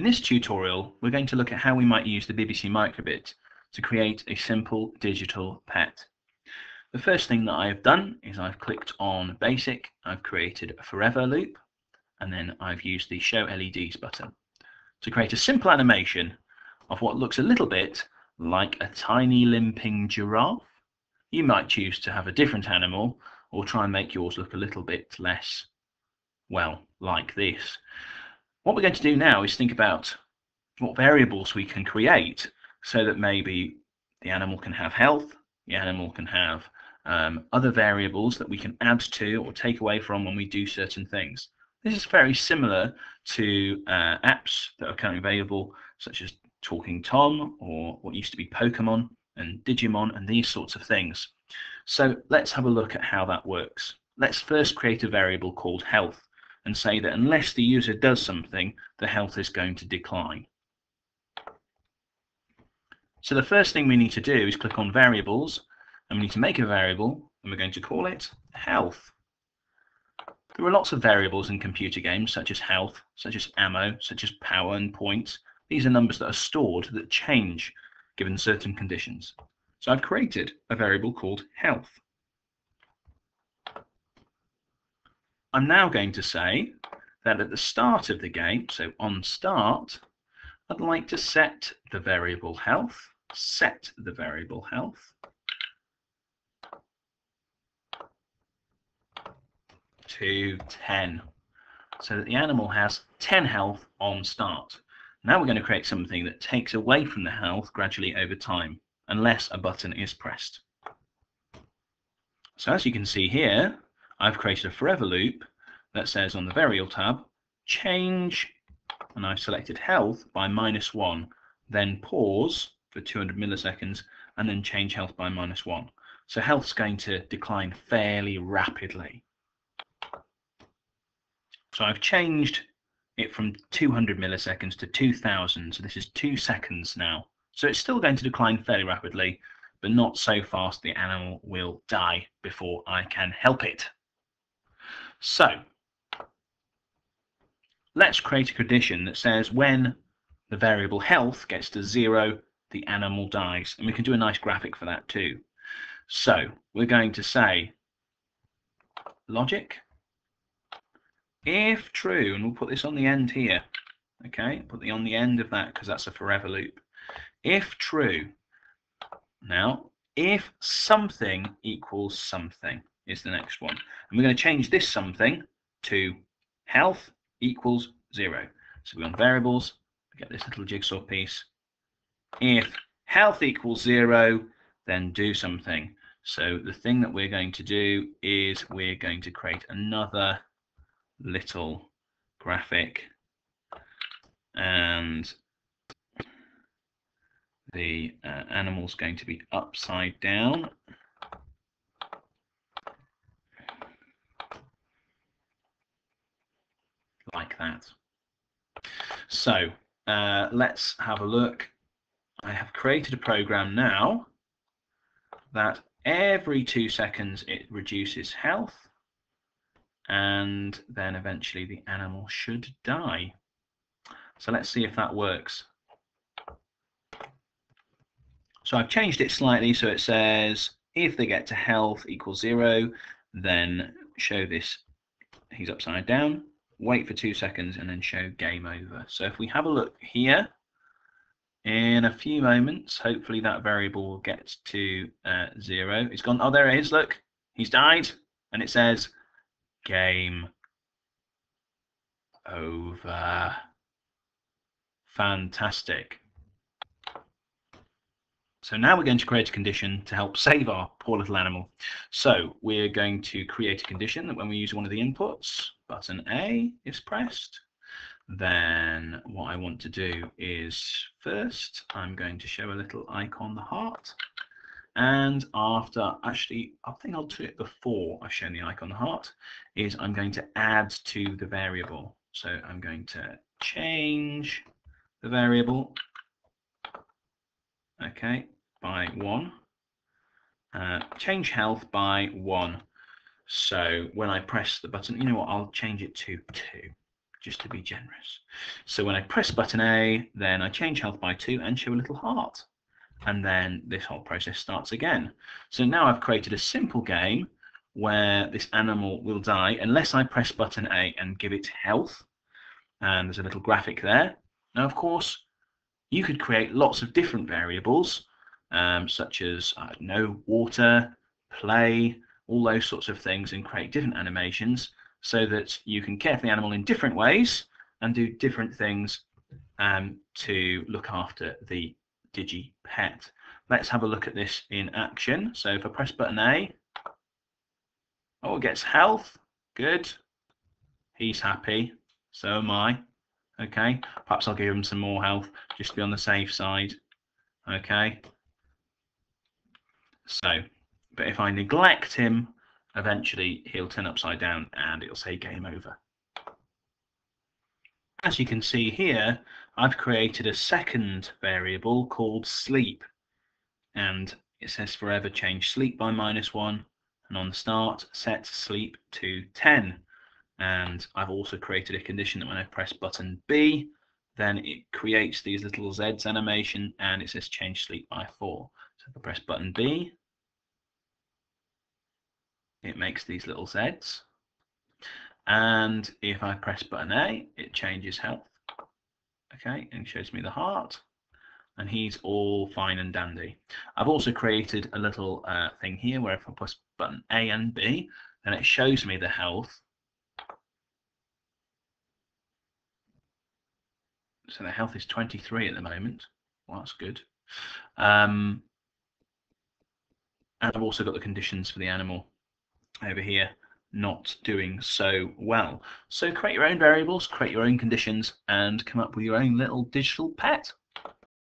In this tutorial, we're going to look at how we might use the BBC Microbit to create a simple digital pet. The first thing that I've done is I've clicked on Basic, I've created a forever loop, and then I've used the Show LEDs button to create a simple animation of what looks a little bit like a tiny limping giraffe. You might choose to have a different animal or try and make yours look a little bit less, well, like this. What we're going to do now is think about what variables we can create so that maybe the animal can have health, the animal can have other variables that we can add to or take away from when we do certain things. This is very similar to apps that are currently available, such as Talking Tom or what used to be Pokemon and Digimon and these sorts of things. So let's have a look at how that works. Let's first create a variable called health and say that unless the user does something, the health is going to decline. So the first thing we need to do is click on variables, and we need to make a variable, and we're going to call it health. There are lots of variables in computer games, such as health, such as ammo, such as power and points. These are numbers that are stored that change given certain conditions. So I've created a variable called health. I'm now going to say that at the start of the game, so on start, I'd like to set the variable health to 10, so that the animal has 10 health on start. Now we're going to create something that takes away from the health gradually over time, unless a button is pressed. So as you can see here, I've created a forever loop that says on the variable tab, change, and I've selected health by -1, then pause for 200 milliseconds, and then change health by -1. So health's going to decline fairly rapidly. So I've changed it from 200 milliseconds to 2000, so this is 2 seconds now. So it's still going to decline fairly rapidly, but not so fast the animal will die before I can help it. So let's create a condition that says when the variable health gets to 0, the animal dies. And we can do a nice graphic for that too. So we're going to say logic, if true, and we'll put this on the end here. Okay, put it on the end of that because that's a forever loop. If true. Now, if something equals something is the next one. And we're going to change this something to health equals 0. So we're on variables, we get this little jigsaw piece. If health equals 0, then do something. So the thing that we're going to do is we're going to create another little graphic, and the animal's going to be upside down. Like that. So let's have a look. I have created a program now that every 2 seconds it reduces health, and then eventually the animal should die. So let's see if that works. So I've changed it slightly so it says if they get to health equals 0, then show this, he's upside down, wait for 2 seconds, and then show game over. So if we have a look here, in a few moments, hopefully that variable will get to 0. It's gone, oh, there it is, look, he's died, and it says game over. Fantastic. So now we're going to create a condition to help save our poor little animal. So we're going to create a condition that when we use one of the inputs, button A is pressed. Then what I want to do is first I'm going to show a little icon, the heart. And after, actually, I think I'll do it before I've shown the icon, the heart, is I'm going to add to the variable. So I'm going to change the variable, okay, by 1. Change health by 1. So when I press the button, you know what, I'll change it to 2. just to be generous. So when I press button A, then I change health by 2 and show a little heart. And then this whole process starts again. So now I've created a simple game where this animal will die unless I press button A and give it health. And there's a little graphic there. Now, of course, you could create lots of different variables, such as, I don't know, water, play, all those sorts of things, and create different animations so that you can care for the animal in different ways and do different things to look after the Digi pet. Let's have a look at this in action. So if I press button A, oh, it gets health. Good. He's happy. So am I. Okay. Perhaps I'll give him some more health just to be on the safe side. Okay. So, but if I neglect him, eventually he'll turn upside down and it'll say game over. As you can see here, I've created a second variable called sleep, and it says forever change sleep by -1, and on the start set sleep to 10. And I've also created a condition that when I press button B, then it creates these little Z's animation, and it says change sleep by 4. So if I press button B, it makes these little Z's. And if I press button A, it changes health. Okay, and shows me the heart. And he's all fine and dandy. I've also created a little thing here where if I press button A and B, then it shows me the health. So the health is 23 at the moment. Well, that's good. And I've also got the conditions for the animal over here not doing so well. So create your own variables, create your own conditions, and come up with your own little digital pet.